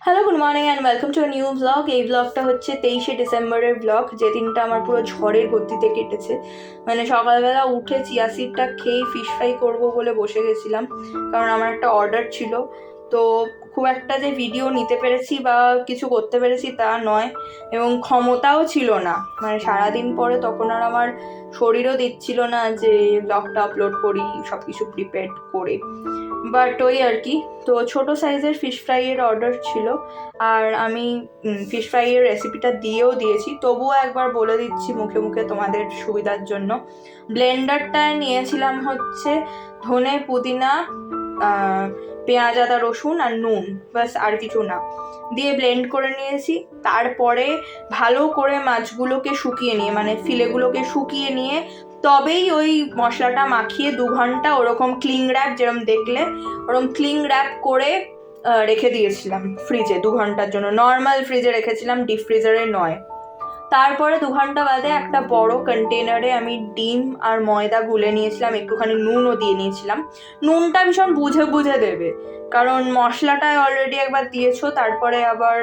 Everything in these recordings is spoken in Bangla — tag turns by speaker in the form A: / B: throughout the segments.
A: Hello, good morning and welcome to new blog. এই ব্লগটা হচ্ছে 23শে ডিসেম্বরের ব্লগ, যে দিনটা আমার পুরো ঝড়ের গতিতে কেটেছে। মানে সকালবেলা উঠে চিয়া সিডটা খেয়ে ফিশ ফ্রাই করবো বলে বসে গেছিলাম, কারণ আমার একটা অর্ডার ছিল। তো খুব একটা যে ভিডিও নিতে পেরেছি বা কিছু করতে পেরেছি তা নয়, এবং ক্ষমতাও ছিল না। মানে সারাদিন পরে তখন আর আমার শরীরও দিচ্ছিল না যে ব্লগটা আপলোড করি সব কিছু প্রিপেয়ার করে। বাট ওই আর কি। তো ছোটো সাইজের ফিশ ফ্রাইয়ের অর্ডার ছিল, আর আমি ফিশ ফ্রাইয়ের রেসিপিটা দিয়েও দিয়েছি, তবুও একবার বলে দিচ্ছি মুখে মুখে তোমাদের সুবিধার জন্য। ব্লেন্ডারটায় নিয়েছিলাম হচ্ছে ধনে, পুদিনা, পেঁয়াজ, আদা, রসুন আর নুন, ব্যাস, আর কিছু না, দিয়ে ব্লেন্ড করে নিয়েছি। তারপরে ভালো করে মাছগুলোকে শুকিয়ে নিয়ে, মানে ফিলেগুলোকে শুকিয়ে নিয়ে তবেই ওই মশলাটা মাখিয়ে 2 ঘন্টা ওরকম ক্লিং র্যাপ, যেরকম দেখলে ওরকম ক্লিং র্যাপ করে রেখে দিয়েছিলাম ফ্রিজে 2 ঘন্টার জন্য। নর্মাল ফ্রিজে রেখেছিলাম, ডিপ ফ্রিজারে নয়। তারপরে 2 ঘন্টা বাদে একটা বড় কন্টেনারে আমি ডিম আর ময়দা গুলে নিয়েছিলাম, একটুখানি নুনও দিয়ে নিয়েছিলাম। নুনটা ভীষণ বুঝে বুঝে দেবে, কারণ মশলাটায় অলরেডি একবার দিয়েছো, তারপরে আবার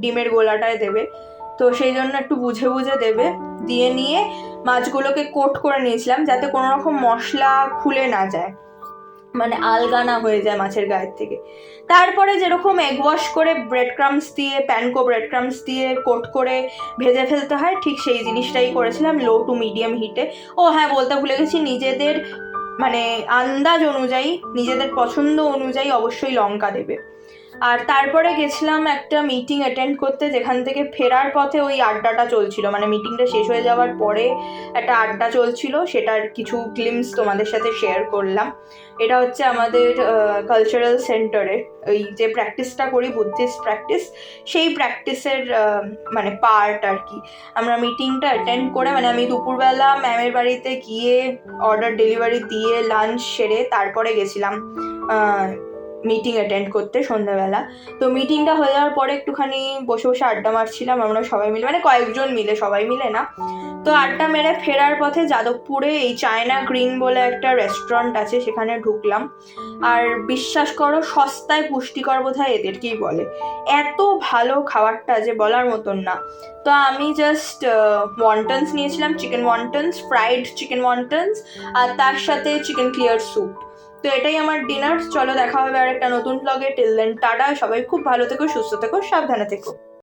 A: ডিমের গোলাটায় দেবে, তো সেই জন্য একটু বুঝে বুঝে দেবে। দিয়ে নিয়ে মাছগুলোকে কোট করে নিয়েছিলাম, যাতে কোনো রকম মশলা খুলে না যায়, মানে আলগা না হয়ে যায় মাছের গায়ের থেকে। তারপরে যেরকম এগ ওয়াশ করে ব্রেড ক্রামস দিয়ে, প্যানকো ব্রেড ক্রামস দিয়ে কোট করে ভেজে ফেলতে হয়, ঠিক সেই জিনিসটাই করেছিলাম লো টু মিডিয়াম হিটে। ও হ্যাঁ, বলতে ভুলে গেছি, নিজেদের মানে আন্দাজ অনুযায়ী, নিজেদের পছন্দ অনুযায়ী অবশ্যই লঙ্কা দেবে। আর তারপরে গেছিলাম একটা মিটিং অ্যাটেন্ড করতে, যেখান থেকে ফেরার পথে ওই আড্ডাটা চলছিল, মানে মিটিংটা শেষ হয়ে যাওয়ার পরে একটা আড্ডা চলছিল, সেটার কিছু গ্লিমস তোমাদের সাথে শেয়ার করলাম। এটা হচ্ছে আমাদের কালচারাল সেন্টারে ওই যে প্র্যাকটিসটা করি, বুদ্ধিস্ট প্র্যাকটিস, সেই প্র্যাকটিসের মানে পার্ট আর কি। আমরা মিটিংটা অ্যাটেন্ড করে, মানে আমি দুপুরবেলা ম্যামের বাড়িতে গিয়ে অর্ডার ডেলিভারি দিয়ে লাঞ্চ সেরে তারপরে গেছিলাম মিটিং অ্যাটেন্ড করতে সন্ধ্যাবেলা। তো মিটিংটা হয়ে যাওয়ার পরে একটুখানি বসে বসে আড্ডা মারছিলাম আমরা সবাই মিলে, মানে কয়েকজন মিলে, সবাই মিলে না। তো আড্ডা মেরে ফেরার পথে যাদবপুরে এই চায়না গ্রিন বলে একটা রেস্টুরেন্ট আছে, সেখানে ঢুকলাম। আর বিশ্বাস করো, সস্তায় পুষ্টিকর বোধহয় এদেরকেই বলে। এত ভালো খাবারটা যে বলার মতন না। তো আমি জাস্ট ওয়ান্টনস নিয়েছিলাম, চিকেন ওয়ান্টনস, ফ্রাইড চিকেন ওয়ান্টনস, আর তার সাথে চিকেন ক্লিয়ার স্যুপ। তো এটাই আমার ডিনার। চলো, দেখা হবে আর একটা নতুন ব্লগে। টিল দেন টাটা, সবাই খুব ভালো থেকো, সুস্থ থেকো, সাবধানে থেকো।